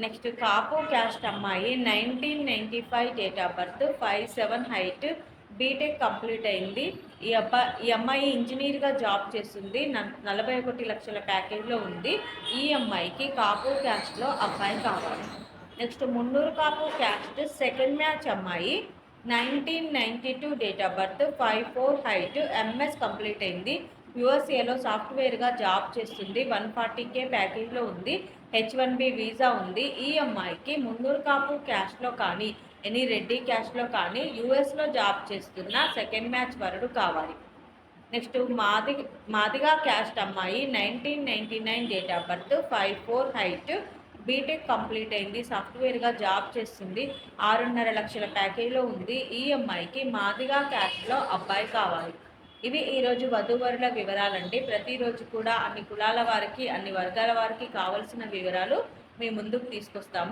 Next కాపు caste అమ్మాయి 1995 date of birth, 5'7" height, B Tech complete అయింది. ఈ అమ్మాయి ఇంజనీర్గా జాబ్ చేస్తుంది. 41 లక్షల ప్యాకేజ్లో ఉంది. ఈ అమ్మాయికి కాపు క్యాస్ట్లో అబ్బాయి కావాలి. Next Munnuru Kapu caste second match అమ్మాయి 1992 date of birth, 5'4" height, MS complete అయింది. యుఎస్ఏలో సాఫ్ట్వేర్గా జాబ్ చేస్తుంది. 140K ప్యాకేజ్లో ఉంది. H1B వీసా ఉంది. ఈ అమ్మాయికి మున్నూరు కాపు క్యాస్ట్లో కానీ ఎనీ రెడ్డి క్యాస్ట్లో కానీ యుఎస్లో జాబ్ చేస్తున్న సెకండ్ మ్యాచ్ వరుడు కావాలి. నెక్స్ట్ మాదిగా క్యాస్ట్ అమ్మాయి 1999 date of birth, 5'4" height, B Tech complete అయింది. సాఫ్ట్వేర్గా జాబ్ చేస్తుంది. 6.5 లక్షల ప్యాకేజ్లో ఉంది. ఈ అమ్మాయికి మాదిగా క్యాస్ట్లో అబ్బాయి కావాలి. ఇవి ఈరోజు వధూవరుల వివరాలండి. ప్రతిరోజు కూడా అన్ని కులాల వారికి, అన్ని వర్గాల వారికి కావలసిన వివరాలు మీ ముందుకు తీసుకొస్తాము.